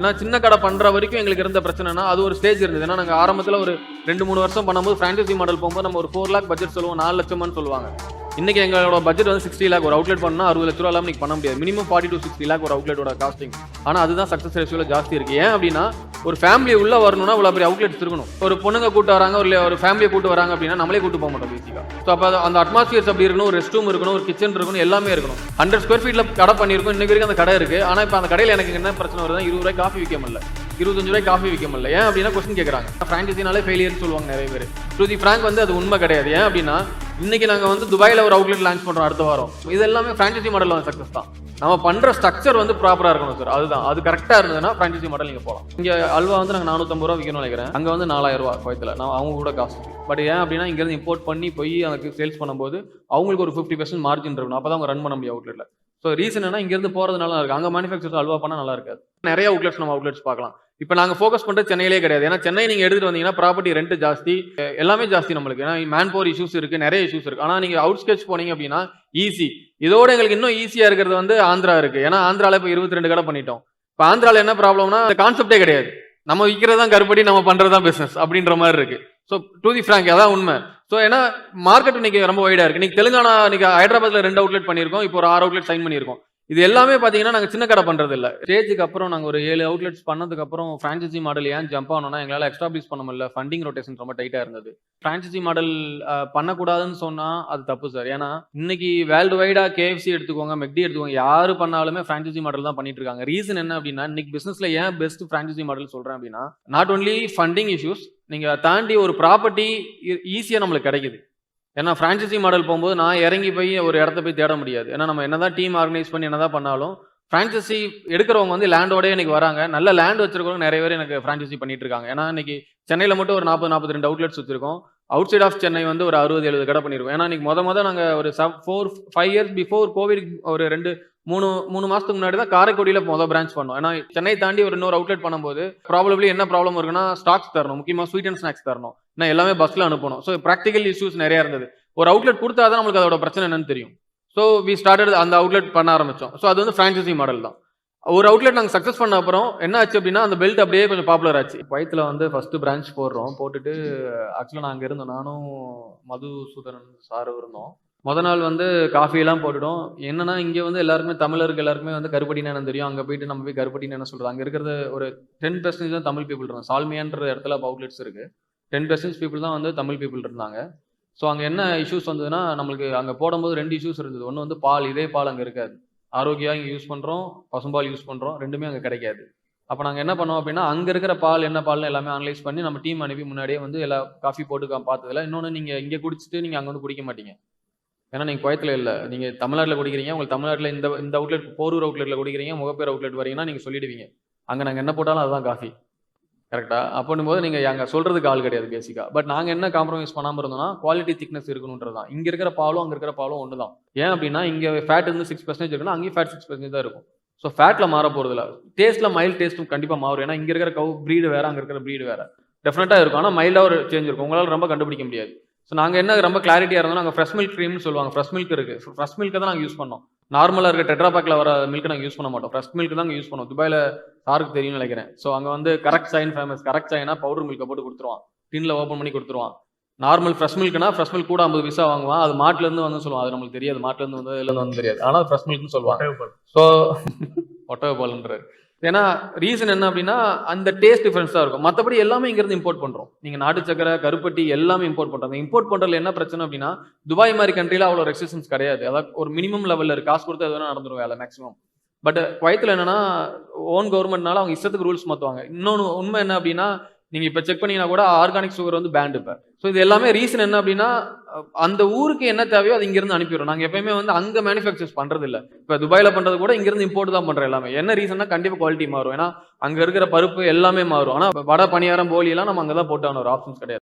ஏன்னா சின்ன கடை பண்ற வரைக்கும் எங்களுக்கு இருந்த பிரச்சனைனா அது ஒரு ஸ்டேஜ் இருந்தது. ஏன்னா நாங்கள் ஆரம்பத்தில் ஒரு 2-3 வருஷம் பண்ணும்போது ஃப்ரான்ச்சைசி மாடல் போகும்போது நம்ம ஒரு 4 lakh பட்ஜெட் சொல்லுவோம், 4 லட்சம்னு சொல்லுவாங்க. இன்னைக்கு எங்களோட பட்ஜெட் வந்து 60 lakh. ஒரு அவுட்லெட் பண்ணா 60 லட்ச ரூபா இல்லாமல் பண்ண முடியாது. மினிமம் 40 to 60 lakh ஒரு அவுட்லெட்டோட காஸ்டிங். ஆனால் அதுதான் சக்ஸஸ் ரேஷியோல ஜாஸ்தி இருக்கு. ஏன் அப்படின்னா ஒரு ஃபேமிலி உள்ள வரணும்னா இவ்வளோ பெரிய அவுட்லெட்ஸ் இருக்கணும். ஒரு பொண்ணுங்க கூட்டு வராங்க, ஒரு ஃபேமிலியை கூட்டு வராங்க அப்படின்னா நம்மளே கூட்டு போக மாட்டோம் பேசிக்கா. ஸோ அப்போ அந்த அட்மாஸ்பியர்ஸ் அப்படி இருக்கணும், ஒரு ரெஸ்ட் ரூம் இருக்கணும், ஒரு கிச்சன் இருக்கணும், எல்லாமே இருக்கணும். 100 square feetல கடை பண்ணியிருக்கோம். இன்னைக்கு வரைக்கும் அந்த கடை இருக்கு. ஆனால் இப்போ அந்த கடையில் எனக்கு என்ன பிரச்சனை வருதுன்னா 20 ரூபாய் காஃபி விற்க முடியல, 25 ரூபாய் காஃபி விற்க முடியல. ஏன் அப்படின்னா கொஸ்டின் கேட்குறாங்க. ஃப்ரான்ச்சைசினாலே ஃபெயிலியர்னு சொல்லுவாங்க நிறைய பேர். டு தி ஃப்ராங்க் வந்து அது உண்மை கிடையாது. ஏன் அப்படின்னா இன்னைக்கு நாங்கள் வந்து துபாயில் ஒரு அவுட்லெட் லான்ச் பண்ணுறோம் அடுத்த வாரம். இது எல்லாமே ஃப்ரான்ச்சைசி மாடல் வந்து சக்ஸஸ் தான். நம்ம பண்ணுற ஸ்ட்ரக்சர் வந்து ப்ராப்பராக இருக்கணும் சார். அதுதான், அது கரெக்டாக இருந்ததுன்னா ஃப்ரான்ச்சைசி மாடல் நீங்கள் போகலாம். இங்கே அல்வா வந்து நாங்கள் 450 ரூபா விற்கணும்னு நினைக்கிறேன். அங்கே வந்து 4000 ரூபா குவைத்தில். நான் அவங்க கூட காசு. பட் ஏன் அப்படின்னா இங்கேருந்து இம்போர்ட் பண்ணி போய் அதுக்கு சேல்ஸ் பண்ணும்போது அவங்களுக்கு ஒரு 50% மார்ஜின் இருக்கணும். அப்போ தான் அவங்க ரன் பண்ண முடியும் அவுட்லெட்டில். ஸோ ரீசன் என்ன, இங்கேருந்து போகிறதுனால இருக்கு. அங்கே மேனுஃபேக்சர்ஸ் அல்வா பண்ணால் நல்லா இருக்காது. நிறைய அவுட்லெட்ஸ் பார்க்கலாம். இப்போ நாங்கள் ஃபோக்கஸ் பண்ணுறது சென்னையிலே கிடையாது. ஏன்னா சென்னை நீங்கள் எடுத்துகிட்டு வந்தீங்கன்னா ப்ராப்பர்ட்டி ரெண்ட் ஜாஸ்தி, எல்லாமே ஜாஸ்தி நம்மளுக்கு. ஏன்னா மேன் பவர் இஷ்யூஸ் இருக்குது, நிறைய இஷ்யூஸ் இருக்குது. ஆனால் நீங்கள் அவுட் ஸ்கெட்ச் போனீங்க அப்படின்னா ஈஸி. இதோட எங்களுக்கு இன்னும் ஈஸியாக இருக்கிறது வந்து ஆந்திரா இருக்குது. ஏன்னா ஆந்திராவில் இப்போ 22 கடை பண்ணிட்டோம். இப்போ ஆந்திராவில் என்ன ப்ராப்ளம்னா இந்த கான்செப்டே கிடையாது. நம்ம விற்கிறது தான் கருப்படி, நம்ம பண்ணுறது தான் பிஸ்னஸ் அப்படின்ற மாதிரி இருக்குது. ஸோ டு தி ஃப்ராங்க் அதான் உண்மை. ஸோ ஏன்னா மார்க்கெட் இன்னைக்கு ரொம்ப வைடாக இருக்குது. இன்னைக்கு தெலுங்கானா, இன்னைக்கு ஹைதராபாத்தில் 2 அவுட்லெட் பண்ணியிருக்கோம். இப்போ ஒரு 6 அவுட்லெட் சைன் பண்ணியிருக்கோம். இது எல்லாமே பார்த்தீங்கன்னா நாங்கள் சின்ன கடை பண்ணுறது இல்லை. ஸ்டேஜுக்கு அப்புறம் நாங்கள் ஒரு 7 அவுட்லெட்ஸ் பண்ணதுக்கப்புறம் ஃப்ரான்ச்சைசி மாடல் ஏன் ஜம்ப் ஆனோம்னா எங்களால் எக்ஸ்டாப்ளிஷ் பண்ண முடியல. ஃபண்டிங் ரொட்டேஷன் ரொம்ப டைட்டாக இருந்தது. ஃப்ரான்ச்சைசி மாடல் பண்ணக்கூடாதுன்னு சொன்னால் அது தப்பு சார். ஏன்னா இன்னைக்கு வேர்ல்டு வைடாக KFC எடுத்துக்கோங்க, மெக்டி எடுத்துக்கோங்க, யார் பண்ணாலுமே ஃப்ரான்ச்சைசி மாடல் தான் பண்ணிட்டு இருக்காங்க. ரீசன் என்ன அப்படின்னா இன்னைக்கு பிஸ்னஸில் ஏன் பெஸ்ட் ஃப்ரான்ச்சைசி மாடல் சொல்கிறேன் அப்படின்னா நாட் ஒன்லி ஃபண்டிங் இஷ்யூஸ், நீங்கள் தாண்டி ஒரு ப்ராப்பர்ட்டி ஈஸியாக நம்மளுக்கு கிடைக்குது. ஏன்னா ஃப்ரான்ச்சைசி மாடல் போகும்போது நான் இறங்கி போய் ஒரு இடத்த போய் தேட முடியாது. ஏன்னா நம்ம என்னதான் டீம் ஆர்கனைஸ் பண்ணி என்னதான் பண்ணாலும் ஃப்ரான்ச்சைசி எடுக்கிறவங்க வந்து லேண்டோடய எனக்கு வராங்க. நல்ல லேண்ட் வச்சிருக்கவங்க நிறைய பேர் எனக்கு ஃப்ரான்ச்சைசி பண்ணிட்டு இருக்காங்க. ஏன்னா இன்னைக்கு சென்னையில் மட்டும் ஒரு 40-42 அவுட்லெட்ஸ் வச்சிருக்கோம். அவுட் சைட் ஆஃப் சென்னை வந்து ஒரு 60-70 கடை பண்ணியிருக்கோம். ஏன்னா இன்னைக்கு மொதல் நாங்கள் ஒரு 4-5 இயர்ஸ் பிஃபோர் கோவிட் ஒரு 2-3 மாதத்துக்கு முன்னாடி தான் காரைக்குடியில் பிரான்ச் பண்ணோம். ஏன்னா சென்னை தாண்டி ஒரு இன்னொரு அவுட்லெட் பண்ணும்போது ப்ராபப்ளி என்ன ப்ராப்ளம் இருக்குன்னா ஸ்டாக்ஸ் தரணும், முக்கியமாக ஸ்வீட் அண்ட் ஸ்நாக்ஸ் தரணும். நான் எல்லாமே பஸ்ல அனுப்பணும். ஸோ ப்ராக்டிகல் இஷ்யூஸ் நிறைய இருந்தது. ஒரு அவுட்லெட் கொடுத்தா தான் நம்மளுக்கு அதோட பிரச்சனை என்னன்னு தெரியும். ஸோ வி ஸ்டார்டட் அந்த அவுட்லெட் பண்ண ஆரம்பிச்சோம். ஸோ அது வந்து ஃப்ரான்ச்சைசி மாடல் தான். ஒரு அவுட்லெட் நாங்கள் சக்ஸஸ் பண்ண அப்புறம் என்ன ஆச்சு அப்படின்னா அந்த பெல்ட் அப்படியே கொஞ்சம் பாப்புலர் ஆச்சு. குவைத்தில் வந்து ஃபர்ஸ்ட் பிரான்ச் போடுறோம். போட்டுட்டு ஆக்சுவலாக நாங்கள் இருந்தோம், நானும் மதுசூதனன் சார் இருந்தோம். நாள் வந்து காஃபியெல்லாம் போட்டுட்டோம். என்னன்னா இங்கே வந்து எல்லாருக்குமே தமிழருக்கு எல்லாருக்குமே வந்து கருப்பட்டின்னு என்ன தெரியும். அங்கே போயிட்டு நம்ம போய் கருப்பட்டின்னு என்ன சொல்கிறது, அங்கே இருக்கிறது ஒரு 10% தான் தமிழ் பீப்புள் இருந்தாங்க. சால்மியான்ற இடத்துல அவுட்லெட்ஸ் இருக்குது. 10% பீப்புள் தான் வந்து தமிழ் பீப்புள் இருந்தாங்க. ஸோ அங்கே என்ன இஷ்யூஸ் வந்ததுன்னா நம்மளுக்கு அங்கே போடும்போது 2 இஷ்யூஸ் இருந்தது. ஒன்று வந்து பால், இதே பால் அங்கே இருக்காது. ஆரோக்கியா இங்கே யூஸ் பண்ணுறோம், பசும்பால் யூஸ் பண்ணுறோம், ரெண்டுமே அங்கே கிடைக்காது. அப்போ நாங்கள் என்ன பண்ணோம் அப்படின்னா அங்கே இருக்கிற பால் என்ன பால்னு எல்லாமே அனலைஸ் பண்ணி நம்ம டீம் அனுப்பி முன்னாடியே வந்து எல்லா காஃபி போட்டு பார்த்ததில்ல. இன்னொன்று நீங்கள் இங்கே குடிச்சிட்டு நீங்கள் அங்கே வந்து குடிக்க மாட்டீங்க. ஏன்னா நீங்கள் குவைத்தில் இல்லை, நீங்கள் தமிழ்நாட்டில் குடிக்கிறீங்க. உங்களுக்கு தமிழ்நாட்டில் இந்த அவுட்லெட் போரூர் அவுட்லெட்டில் குடிக்கிறீங்க, முகப்பேர் அவுட்லெட் வரீங்கன்னா நீங்கள் சொல்லிடுவீங்க அங்கே நாங்கள் என்ன போட்டாலும் அதுதான் காஃபி. கரெக்டாக அப்படின்னும் போது நீங்கள் அங்கே சொல்கிறதுக்கு ஆள் கிடையாது பேசிக்காக. பட் நாங்கள் என்ன காம்ப்ரமைஸ் பண்ணாமல் இருந்தோம்னா குவாலிட்டி திக்னஸ் இருக்கணுன்றது தான். இங்கே இருக்கிற பாலும் அங்கே இருக்கிற பாலும் ஒன்று தான். ஏன் அப்படின்னா இங்கே ஃபேட் வந்து 6% இருக்குன்னா அங்கேயும் ஃபேட் 6% தான் இருக்கும். ஸோ ஃபேட்டில் மாற போகிறதில்ல. டேஸ்ட்டில் மைல்டு டேஸ்ட்டும் கண்டிப்பாக மாறும். ஏன்னா இங்கே இருக்கிற கவு ப்ரீடு வேறு, அங்கே இருக்கிற ப்ரீடு வேறு. டெஃபினட்டாக இருக்கும். ஆனால் மைல்டாக ஒரு சேஞ்ச் இருக்கும். உங்களால் ரொம்ப கண்டுபிடிக்க முடியாது. ஸோ நாங்கள் என்ன ரொம்ப கிளாரிட்டியாக இருந்தோம், நாங்கள் ஃப்ரெஷ் மில்க் க்ரீம்னு சொல்லுவாங்க. ஃப்ரெஷ் மில்க் இருக்குது. ஃப்ரெஷ் மில்க் தான் நாங்கள் யூஸ் பண்ணோம். நார்மலாக இருக்க டெட்ரா பேக்கில் வர மில்க் நாங்கள் யூஸ் பண்ண மாட்டோம். ஃப்ரெஷ் மில்க் தான் யூஸ் பண்ணுவோம். துபாயில் சாருக்கு தெரியும்னு நினைக்கிறேன். ஸோ அங்கே வந்து கரெக்ட் சைன் ஃபேமஸ். கரெக்ட் சைனா பவுடர் மில்கை போட்டு கொடுத்துருவான், டின்ல ஓப்பன் பண்ணி கொடுத்துருவான். நார்மல் ஃப்ரெஷ் மில்க்னா ஃப்ரெஷ் மில்க் கூட 50 பைசா வாங்குவான். அது மாட்டிலேருந்து வந்து சொல்லுவான். அது நம்மளுக்கு தெரியாது, மாட்டிலேருந்து வந்து இல்லை வந்து தெரியாது. ஆனால் ஃப்ரெஷ் மில்க்னு சொல்லுவாங்க. ஸோ ஒட்டக பால்ன்றாரு. ஏன்னா ரீசன் என்ன அப்படின்னா அந்த டேஸ்ட் டிஃபரன்ஸ் தான் இருக்கும். மற்றபடி எல்லாமே இங்கிருந்து இம்போர்ட் பண்ணுறோம். நீங்கள் நாட்டு சக்கரை, கருப்பட்டி எல்லாமே இம்போர்ட் பண்ணுறாங்க. இம்போர்ட் பண்ணுறதுல என்ன பிரச்சனை அப்படின்னா துபாய் மாதிரி கண்ட்ரியில் அவ்வளோ ரெஸ்ட்ரிக்ஷன்ஸ் கிடையாது. அதாவது ஒரு மினிமம் லெவலில் இருக்குது. காசு கொடுத்து அது வேணால் நடந்துடும் வேலை மேக்ஸிமம். பட் குவைத்தில் என்னன்னா ஓன் கவர்மெண்ட்னால அவங்க இஷ்டத்துக்கு ரூல்ஸ் மாற்றுவாங்க. இன்னொன்று உண்மை என்ன அப்படின்னா நீங்கள் இப்போ செக் பண்ணீங்கன்னா கூட ஆர்கானிக் சுகர் வந்து பேண்ட் இப்போ. ஸோ இது எல்லாமே ரீசன் என்ன அப்படின்னா அந்த ஊருக்கு என்ன தேவையோ அது இங்கிருந்து அனுப்பிடுறோம். நாங்கள் எப்பயுமே வந்து அங்கே மேனுஃபேக்சர்ஸ் பண்ணுறது இல்லை. இப்போ துபாயில் பண்ணுறது கூட இங்கிருந்து இம்போர்ட் தான் பண்ணுறோம் எல்லாமே. என்ன ரீசன்னா கண்டிப்பாக குவாலிட்டி மாறும். ஏன்னா அங்கே இருக்கிற பருப்பு எல்லாமே மாறும். ஆனால் வடை, பணியாரம், போலி எல்லாம் நம்ம அங்கே தான் போட்டான ஒரு ஆப்ஷன்ஸ் கிடையாது.